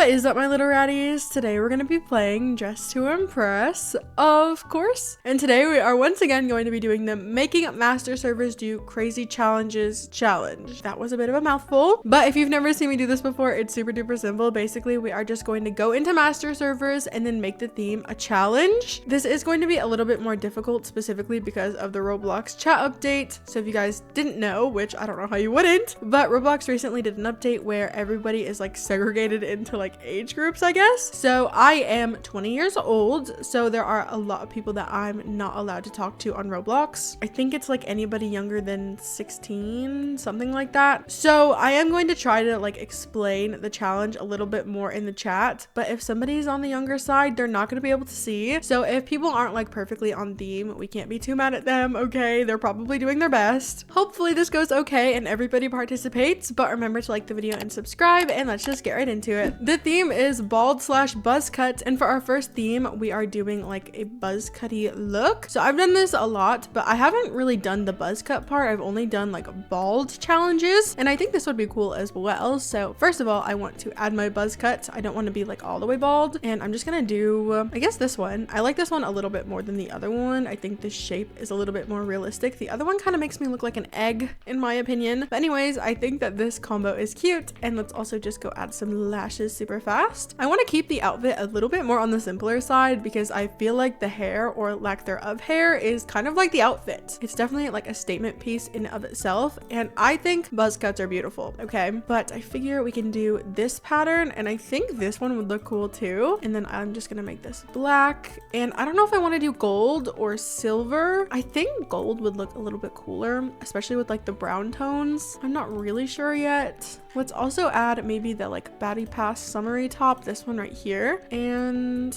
What is up, my little ratties? Today we're going to be playing Dress to Impress, of course. And today we are once again going to be doing the Making Master Servers Do Crazy Challenges challenge. That was a bit of a mouthful, but if you've never seen me do this before, it's super duper simple. Basically, we are just going to go into master servers and then make the theme a challenge. This is going to be a little bit more difficult, specifically because of the Roblox chat update. So if you guys didn't know, which I don't know how you wouldn't, but Roblox recently did an update where everybody is like segregated into like age groups, I guess. So I am 20 years old, so there are a lot of people that I'm not allowed to talk to on Roblox. I think it's like anybody younger than 16, something like that. So I am going to try to like explain the challenge a little bit more in the chat, but if somebody's on the younger side, they're not going to be able to see. So if people aren't like perfectly on theme, we can't be too mad at them, okay? They're probably doing their best. Hopefully this goes okay and everybody participates, but remember to like the video and subscribe, and let's just get right into it. The theme is bald / buzz cut, and for our first theme we are doing like a buzz cutty look. So I've done this a lot, but I haven't really done the buzz cut part. I've only done like bald challenges, and I think this would be cool as well. So first of all, I want to add my buzz cut. I don't want to be like all the way bald, and I'm just gonna do I guess this one. I like this one a little bit more than the other one. I think the shape is a little bit more realistic. The other one kind of makes me look like an egg in my opinion, but anyways, I think that this combo is cute. And let's also just go add some lashes super fast. I want to keep the outfit a little bit more on the simpler side because I feel like the hair, or lack thereof hair, is kind of like the outfit. It's definitely like a statement piece in and of itself, and I think buzz cuts are beautiful, okay? But I figure we can do this pattern, and I think this one would look cool too. And then I'm just gonna make this black, and I don't know if I want to do gold or silver. I think gold would look a little bit cooler, especially with like the brown tones. I'm not really sure yet. Let's also add maybe the like baddie pass summery top, this one right here. And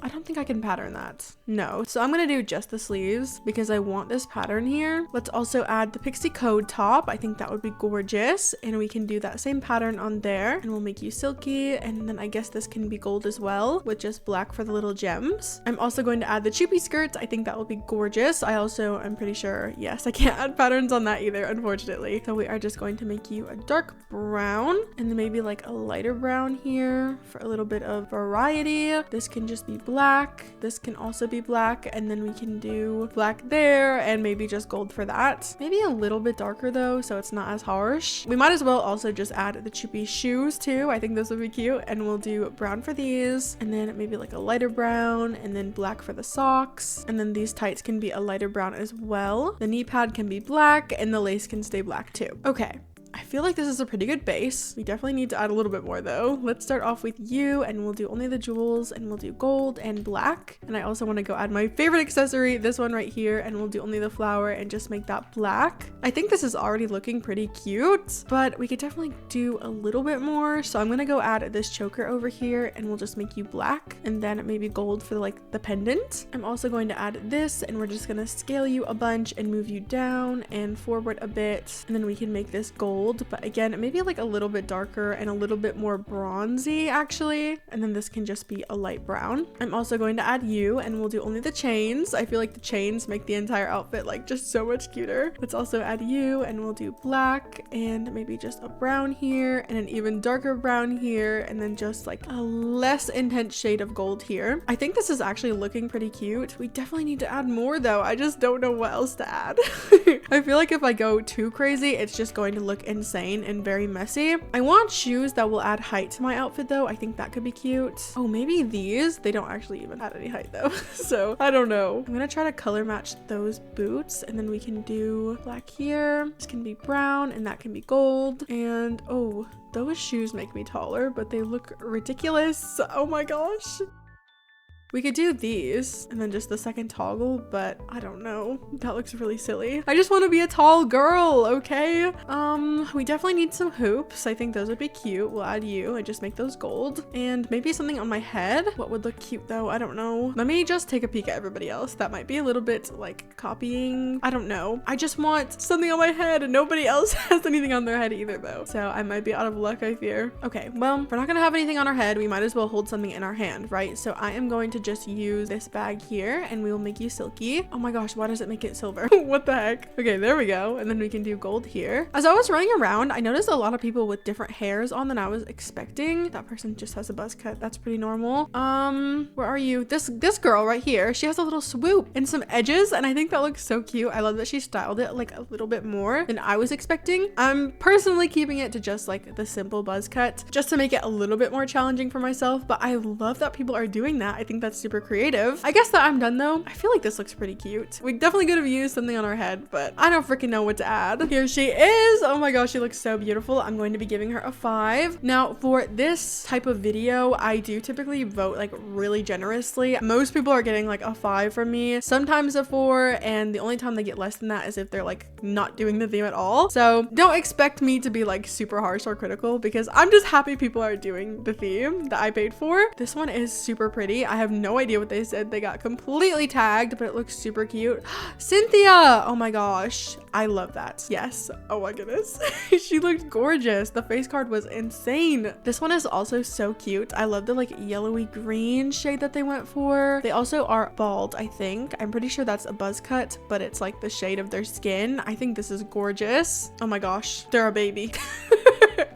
I don't think I can pattern that. No. So I'm gonna do just the sleeves because I want this pattern here. Let's also add the pixie code top. I think that would be gorgeous, and we can do that same pattern on there, and we'll make you silky. And then I guess this can be gold as well, with just black for the little gems. I'm also going to add the choopy skirts. I think that will be gorgeous. I'm pretty sure, yes, I can't add patterns on that either, unfortunately. So we are just going to make you a dark brown, and then maybe like a lighter brown here for a little bit of variety. This can just be black. This can also be black, and then we can do black there and maybe just gold for that. Maybe a little bit darker though, so it's not as harsh. We might as well also just add the choopy shoes too. I think those would be cute, and we'll do brown for these, and then maybe like a lighter brown, and then black for the socks, and then these tights can be a lighter brown as well. The knee pad can be black, and the lace can stay black too. Okay. I feel like this is a pretty good base. We definitely need to add a little bit more though. Let's start off with you, and we'll do only the jewels, and we'll do gold and black. And I also want to go add my favorite accessory, this one right here, and we'll do only the flower and just make that black. I think this is already looking pretty cute, but we could definitely do a little bit more. So I'm gonna go add this choker over here, and we'll just make you black, and then maybe gold for like the pendant. I'm also going to add this, and we're just gonna scale you a bunch and move you down and forward a bit, and then we can make this gold, but again maybe like a little bit darker and a little bit more bronzy actually, and then this can just be a light brown. I'm also going to add you, and we'll do only the chains. I feel like the chains make the entire outfit like just so much cuter. Let's also add you, and we'll do black and maybe just a brown here, and an even darker brown here, and then just like a less intense shade of gold here. I think this is actually looking pretty cute. We definitely need to add more though. I just don't know what else to add. I feel like if I go too crazy, it's just going to look insane and very messy. I want shoes that will add height to my outfit though. I think that could be cute. Oh, maybe these. They don't actually even add any height though. So I don't know. I'm gonna try to color match those boots, and then we can do black here. This can be brown, and that can be gold. And oh, those shoes make me taller, but they look ridiculous. Oh my gosh. We could do these and then just the second toggle, but I don't know. That looks really silly. I just want to be a tall girl, okay? We definitely need some hoops. I think those would be cute. We'll add you and just make those gold. And maybe something on my head. What would look cute though? I don't know. Let me just take a peek at everybody else. That might be a little bit like copying. I don't know. I just want something on my head, and nobody else has anything on their head either though. So I might be out of luck, I fear. Okay, well, if we're not gonna have anything on our head, we might as well hold something in our hand, right? So I am going to just use this bag here and we will make you silky. Oh my gosh, why does it make it silver? What the heck? Okay, there we go. And then we can do gold here. As I was running around, I noticed a lot of people with different hairs on than I was expecting. That person just has a buzz cut. That's pretty normal. Where are you? This girl right here, she has a little swoop and some edges, and I think that looks so cute. I love that she styled it like a little bit more than I was expecting. I'm personally keeping it to just like the simple buzz cut just to make it a little bit more challenging for myself, but I love that people are doing that. I think that's super creative. I guess that I'm done though. I feel like this looks pretty cute. We definitely could have used something on our head, but I don't freaking know what to add. Here she is. Oh my gosh, she looks so beautiful. I'm going to be giving her a 5. Now for this type of video, I do typically vote like really generously. Most people are getting like a 5 from me, sometimes a 4, and the only time they get less than that is if they're like not doing the theme at all. So don't expect me to be like super harsh or critical because I'm just happy people are doing the theme that I paid for. This one is super pretty. I have no idea what they said. They got completely tagged, but it looks super cute. Cynthia! Oh my gosh. I love that. Yes. Oh my goodness. She looked gorgeous. The face card was insane. This one is also so cute. I love the like yellowy green shade that they went for. They also are bald, I think. I'm pretty sure that's a buzz cut, but it's like the shade of their skin. I think this is gorgeous. Oh my gosh. They're a baby.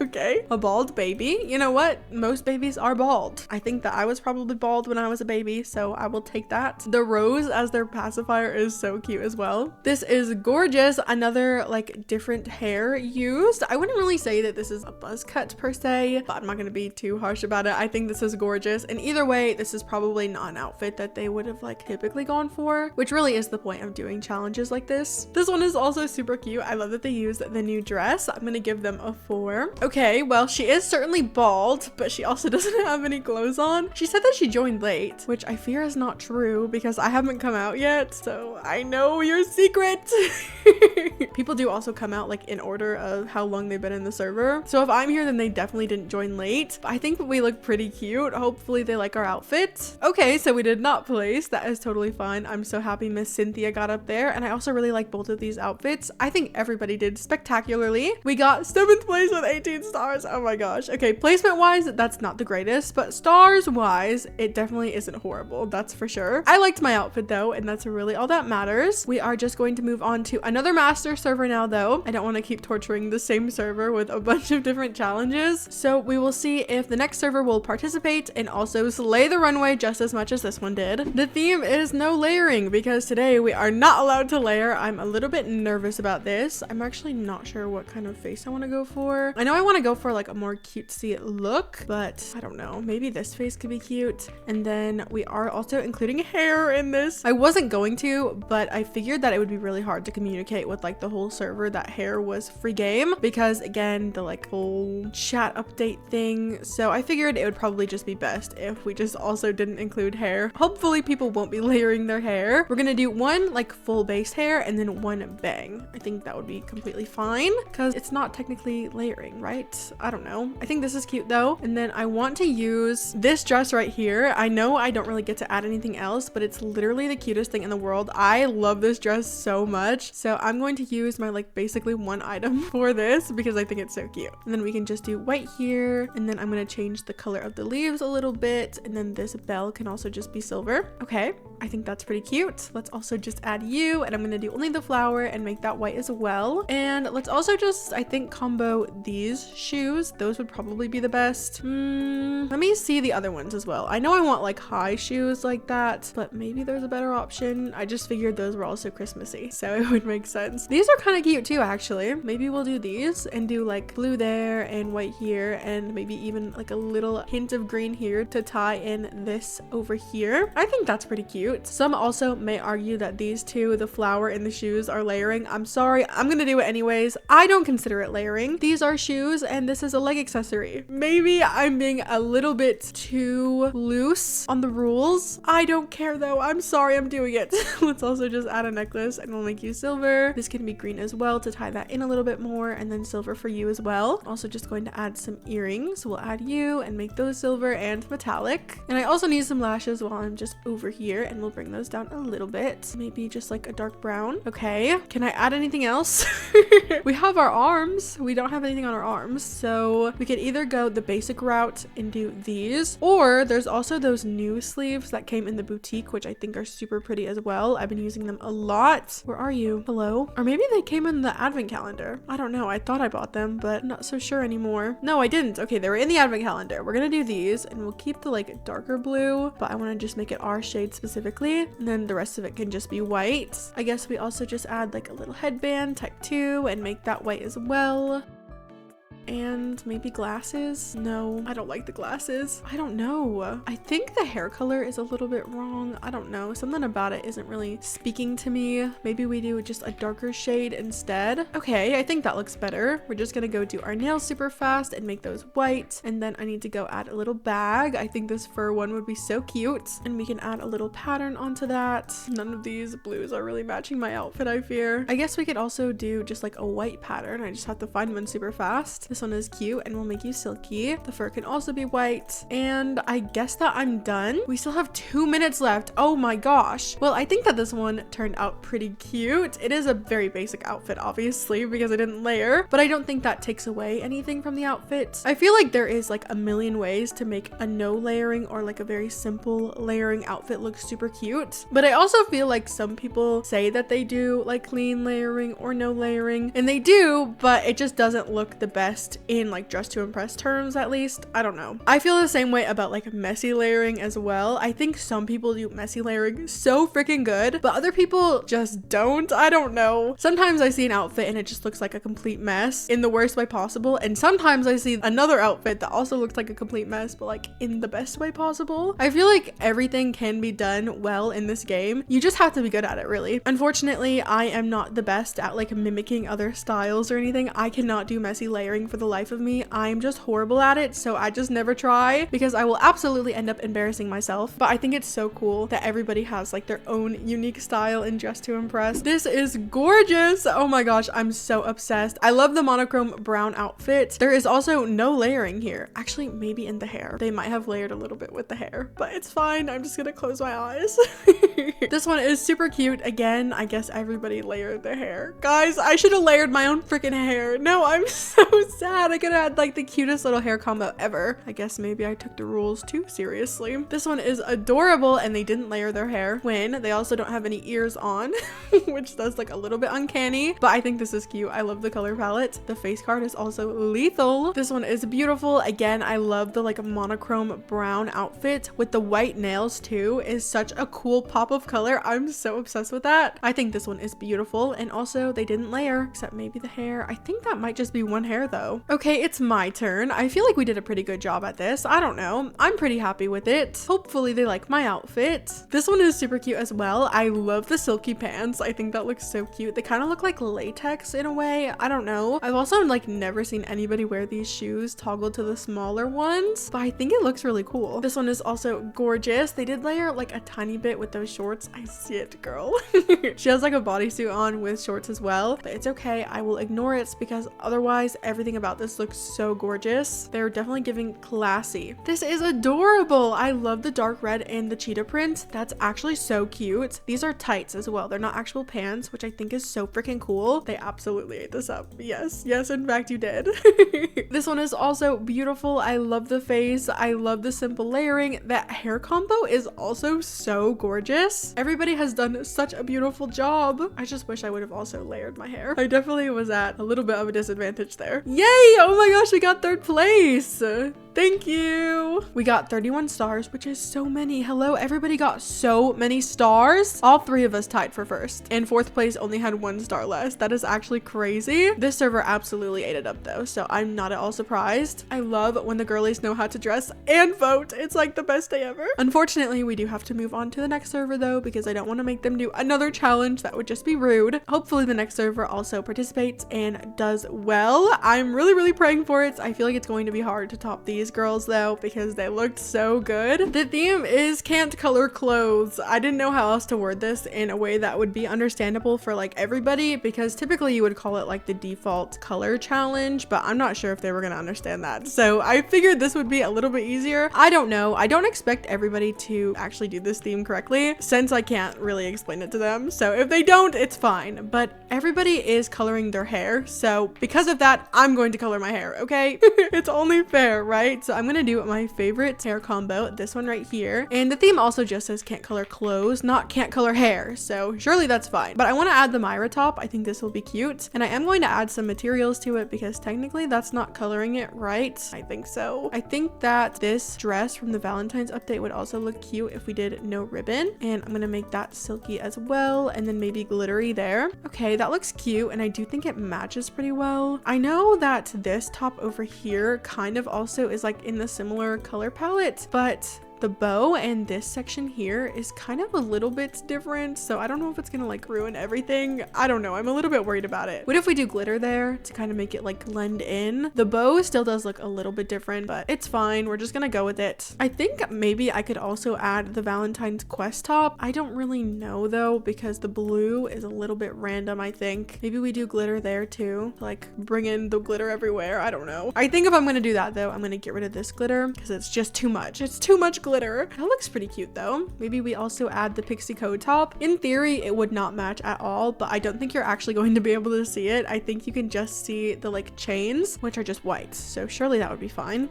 Okay, a bald baby. You know what? Most babies are bald. I think that I was probably bald when I was a baby, so I will take that. The rose as their pacifier is so cute as well. This is gorgeous. Another like different hair used. I wouldn't really say that this is a buzz cut per se, but I'm not gonna be too harsh about it. I think this is gorgeous. And either way, this is probably not an outfit that they would have like typically gone for, which really is the point of doing challenges like this. This one is also super cute. I love that they used the new dress. I'm gonna give them a 4. Okay, well, she is certainly bald, but she also doesn't have any clothes on. She said that she joined late, which I fear is not true because I haven't come out yet, so I know your secret. People do also come out like in order of how long they've been in the server. So if I'm here, then they definitely didn't join late. But I think we look pretty cute. Hopefully they like our outfit. Okay, so we did not place. That is totally fine. I'm so happy Miss Cynthia got up there, and I also really like both of these outfits. I think everybody did spectacularly. We got 7th place with 18 stars. Oh my gosh. Okay, placement wise, that's not the greatest, but stars wise, it definitely isn't horrible. That's for sure. I liked my outfit though, and that's really all that matters. We are just going to move on to another master server now though. I don't want to keep torturing the same server with a bunch of different challenges. So we will see if the next server will participate and also slay the runway just as much as this one did. The theme is no layering because today we are not allowed to layer. I'm a little bit nervous about this. I'm actually not sure what kind of face I want to go for. I know I want to go for like a more cutesy look, but I don't know. Maybe this face could be cute. And then we are also including hair in this. I wasn't going to, but I figured that it would be really hard to communicate with like the whole server that hair was free game because again, the like whole chat update thing. So I figured it would probably just be best if we just also didn't include hair. Hopefully people won't be layering their hair. We're gonna do one like full base hair and then one bang. I think that would be completely fine because it's not technically layering, right? I don't know. I think this is cute though. And then I want to use this dress right here. I know I don't really get to add anything else, but it's literally the cutest thing in the world. I love this dress so much. So I'm going to use my like basically one item for this because I think it's so cute. And then we can just do white here. And then I'm going to change the color of the leaves a little bit. And then this bell can also just be silver. Okay. I think that's pretty cute. Let's also just add you, and I'm going to do only the flower and make that white as well. And let's also just, I think, combo these shoes. Those would probably be the best. Let me see the other ones as well. I know I want like high shoes like that, but maybe there's a better option. I just figured those were also Christmassy, so it would make sense. These are kind of cute too, actually. Maybe we'll do these and do like blue there and white here, and maybe even like a little hint of green here to tie in this over here. I think that's pretty cute. Some also may argue that these two, the flower and the shoes, are layering. I'm sorry, I'm gonna do it anyways. I don't consider it layering. These are shoes and this is a leg accessory. Maybe I'm being a little bit too loose on the rules. I don't care though. I'm sorry, I'm doing it. Let's also just add a necklace and we'll make you silver. This can be green as well to tie that in a little bit more, and then silver for you as well. Also just going to add some earrings. We'll add you and make those silver and metallic. And I also need some lashes while I'm just over here and and we'll bring those down a little bit. Maybe just like a dark brown. Okay, can I add anything else? We have our arms. We don't have anything on our arms, so we could either go the basic route and do these, or there's also those new sleeves that came in the boutique, which I think are super pretty as well. I've been using them a lot. Where are you? Hello? Or maybe they came in the advent calendar. I don't know. I thought I bought them, but I'm not so sure anymore. No, I didn't. Okay, they were in the advent calendar. We're gonna do these, and we'll keep the like darker blue, but I want to just make it our shade specifically, and then the rest of it can just be white. I guess we also just add like a little headband type 2 and make that white as well. And maybe glasses. No, I don't like the glasses. I don't know. I think the hair color is a little bit wrong. I don't know. Something about it isn't really speaking to me. Maybe we do just a darker shade instead. Okay, I think that looks better. We're just gonna go do our nails super fast and make those white. And then I need to go add a little bag. I think this fur one would be so cute. And we can add a little pattern onto that. None of these blues are really matching my outfit, I fear. I guess we could also do just like a white pattern. I just have to find one super fast. This one is cute and will make you silky. The fur can also be white, and I guess that I'm done. We still have 2 minutes left. Oh my gosh. Well, I think that this one turned out pretty cute. It is a very basic outfit, obviously, because I didn't layer, but I don't think that takes away anything from the outfit. I feel like there is like a million ways to make a no layering or like a very simple layering outfit look super cute, but I also feel like some people say that they do like clean layering or no layering, and they do, but it just doesn't look the best in like dress to impress terms, at least. I don't know. I feel the same way about like messy layering as well. I think some people do messy layering so freaking good, but other people just don't. I don't know. Sometimes I see an outfit and it just looks like a complete mess in the worst way possible, and sometimes I see another outfit that also looks like a complete mess, but like in the best way possible. I feel like everything can be done well in this game. You just have to be good at it, really. Unfortunately, I am not the best at like mimicking other styles or anything. I cannot do messy layering for the life of me. I'm just horrible at it, so I just never try because I will absolutely end up embarrassing myself. But I think it's so cool that everybody has like their own unique style in Dress to Impress. This is gorgeous. Oh my gosh, I'm so obsessed. I love the monochrome brown outfit. There is also no layering here. Actually, maybe in the hair. They might have layered a little bit with the hair, but it's fine. I'm just gonna close my eyes. This one is super cute. Again, I guess everybody layered their hair. Guys, I should have layered my own freaking hair. No, I'm so sad. I could have had like the cutest little hair combo ever. I guess maybe I took the rules too seriously. This one is adorable, and they didn't layer their hair. They also don't have any ears on, which does like a little bit uncanny, but I think this is cute. I love the color palette. The face card is also lethal. This one is beautiful. Again, I love the like monochrome brown outfit with the white nails too. Is such a cool pop of color. I'm so obsessed with that. I think this one is beautiful, and also they didn't layer except maybe the hair. I think that might just be one hair though. Okay, it's my turn. I feel like we did a pretty good job at this. I don't know. I'm pretty happy with it. Hopefully they like my outfit. This one is super cute as well. I love the silky pants. I think that looks so cute. They kind of look like latex in a way. I don't know. I've also like never seen anybody wear these shoes toggle to the smaller ones, but I think it looks really cool. This one is also gorgeous. They did layer like a tiny bit with those shorts. I see it, girl. She has like a bodysuit on with shorts as well, but it's okay. I will ignore it because otherwise everything about this looks so gorgeous. They're definitely giving classy. This is adorable. I love the dark red and the cheetah print. That's actually so cute. These are tights as well. They're not actual pants, which I think is so freaking cool. They absolutely ate this up. Yes, in fact you did. This one is also beautiful. I love the face. I love the simple layering. That hair combo is also so gorgeous. Everybody has done such a beautiful job. I just wish I would have also layered my hair. I definitely was at a little bit of a disadvantage there. Yay! Oh my gosh, we got 3rd place. Thank you. We got 31 stars, which is so many. Hello, everybody got so many stars. All 3 of us tied for 1st, and 4th place only had 1 star less. That is actually crazy. This server absolutely ate it up though, so I'm not at all surprised. I love when the girlies know how to dress and vote. It's like the best day ever. Unfortunately, we do have to move on to the next server though, because I don't want to make them do another challenge. That would just be rude. Hopefully the next server also participates and does well. I'm really praying for it. I feel like it's going to be hard to top these these girls though because they looked so good. The theme is can't color clothes. I didn't know how else to word this in a way that would be understandable for like everybody, because typically you would call it like the default color challenge, but I'm not sure if they were gonna understand that. So I figured this would be a little bit easier. I don't know. I don't expect everybody to actually do this theme correctly since I can't really explain it to them. So if they don't, it's fine. But everybody is coloring their hair. So because of that, I'm going to color my hair, okay? It's only fair, right? So I'm gonna do my favorite hair combo, this one right here. And the theme also just says can't color clothes, not can't color hair. So surely that's fine. But I want to add the Myra top. I think this will be cute. And I am going to add some materials to it because technically that's not coloring it right. I think so. I think that this dress from the Valentine's update would also look cute if we did no ribbon. And I'm going to make that silky as well. And then maybe glittery there. Okay, that looks cute. And I do think it matches pretty well. I know that this top over here kind of also is like in the similar color palette, but the bow and this section here is kind of a little bit different, so I don't know if it's gonna like ruin everything. I don't know. I'm a little bit worried about it. What if we do glitter there to kind of make it like blend in? The bow still does look a little bit different, but it's fine. We're just gonna go with it. I think maybe I could also add the Valentine's quest top. I don't really know though, because the blue is a little bit random. I think maybe we do glitter there too, like bring in the glitter everywhere. I don't know. I think if I'm gonna do that though, I'm gonna get rid of this glitter because it's just too much. It's too much glitter. That looks pretty cute though. Maybe we also add the pixie code top. In theory, it would not match at all, but I don't think you're actually going to be able to see it. I think you can just see the like chains, which are just white. So surely that would be fine.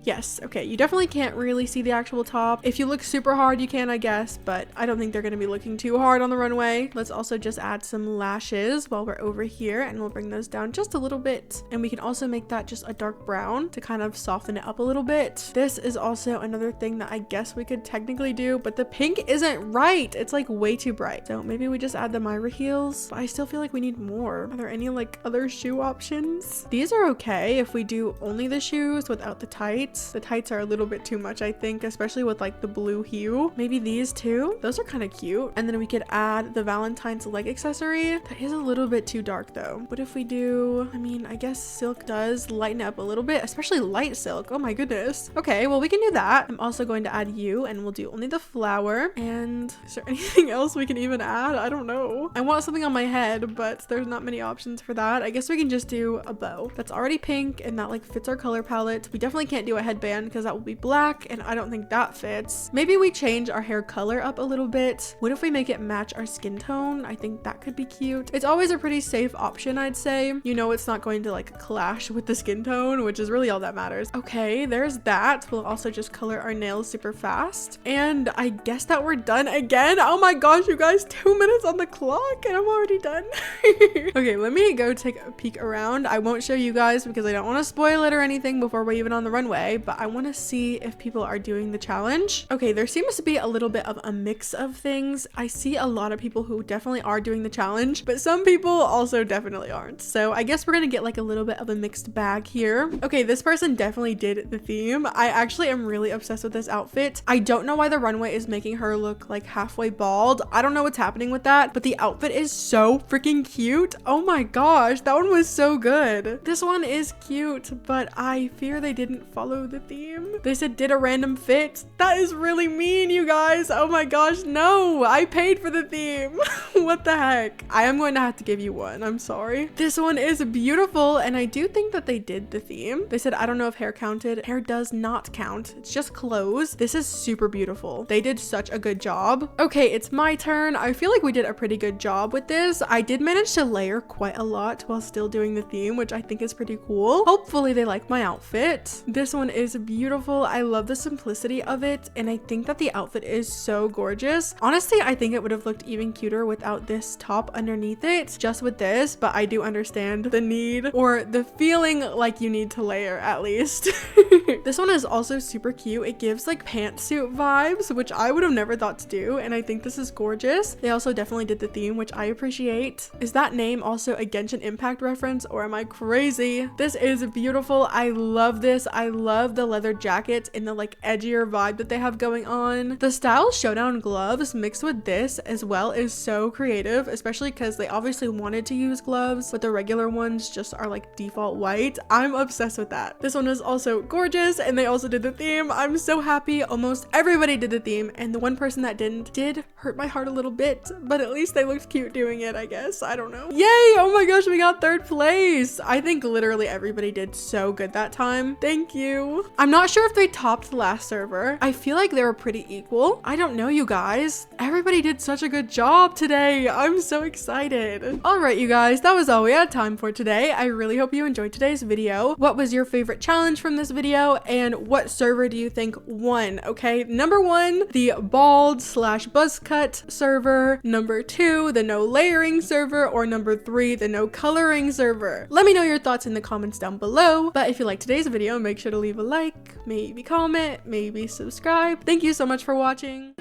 Yes, okay, you definitely can't really see the actual top. If you look super hard, you can, I guess, but I don't think they're gonna be looking too hard on the runway. Let's also just add some lashes while we're over here, and we'll bring those down just a little bit. And we can also make that just a dark brown to kind of soften it up a little bit. This is also another thing that I guess we could technically do, but the pink isn't right. It's like way too bright. So maybe we just add the Myra heels, but I still feel like we need more. Are there any like other shoe options? These are okay if we do only the shoes without the tights. The tights are a little bit too much, I think, especially with like the blue hue. Maybe these two. Those are kind of cute. And then we could add the Valentine's leg accessory. That is a little bit too dark though. What if we do, I mean, I guess silk does lighten up a little bit, especially light silk. Oh my goodness. Okay, well, we can do that. I'm also going to add you, and we'll do only the flower. And is there anything else we can even add? I don't know. I want something on my head, but there's not many options for that. I guess we can just do a bow. That's already pink and that like fits our color palette. We definitely can't do a headband because that will be black, and I don't think that fits. Maybe we change our hair color up a little bit. What if we make it match our skin tone? I think that could be cute. It's always a pretty safe option, I'd say. You know, it's not going to like clash with the skin tone, which is really all that matters. Okay, there's that. We'll also just color our nails super fast, and I guess that we're done again. Oh my gosh, you guys, 2 minutes on the clock and I'm already done. Okay, let me go take a peek around. I won't show you guys because I don't want to spoil it or anything before we're even on the runway, but I want to see if people are doing the challenge. Okay, there seems to be a little bit of a mix of things. I see a lot of people who definitely are doing the challenge, but some people also definitely aren't. So I guess we're gonna get like a little bit of a mixed bag here. Okay, this person definitely did the theme. I actually am really obsessed with this outfit. I don't know why the runway is making her look like halfway bald. I don't know what's happening with that, but the outfit is so freaking cute. Oh my gosh, that one was so good. This one is cute, but I fear they didn't follow the theme. They said did a random fit. That is really mean, you guys. Oh my gosh, no, I paid for the theme. What the heck? I am going to have to give you one. I'm sorry. This one is beautiful, and I do think that they did the theme. They said I don't know if hair counted. Hair does not count. It's just clothes. This is super beautiful. They did such a good job. Okay, it's my turn. I feel like we did a pretty good job with this. I did manage to layer quite a lot while still doing the theme, which I think is pretty cool. Hopefully they like my outfit. This one is beautiful. I love the simplicity of it, and I think that the outfit is so gorgeous. Honestly, I think it would have looked even cuter without this top underneath it, just with this, but I do understand the need, or the feeling like you need to layer at least. This one is also super cute. It gives like pantsuit vibes, which I would have never thought to do, and I think this is gorgeous. They also definitely did the theme, which I appreciate. Is that name also a Genshin Impact reference, or am I crazy? This is beautiful. I love this. I love love the leather jackets and the like edgier vibe that they have going on. The Style Showdown gloves mixed with this as well is so creative, especially because they obviously wanted to use gloves, but the regular ones just are like default white. I'm obsessed with that. This one is also gorgeous, and they also did the theme. I'm so happy. Almost everybody did the theme, and the one person that didn't did hurt my heart a little bit, but at least they looked cute doing it, I guess. I don't know. Yay! Oh my gosh, we got 3rd place. I think literally everybody did so good that time. Thank you. I'm not sure if they topped the last server. I feel like they were pretty equal. I don't know, you guys. Everybody did such a good job today. I'm so excited. All right, you guys, that was all we had time for today. I really hope you enjoyed today's video. What was your favorite challenge from this video, and what server do you think won? Okay, number 1, the bald / buzzcut server. Number 2, the no layering server, or number 3, the no coloring server. Let me know your thoughts in the comments down below. But if you liked today's video, make sure to leave a like, maybe comment, maybe subscribe. Thank you so much for watching.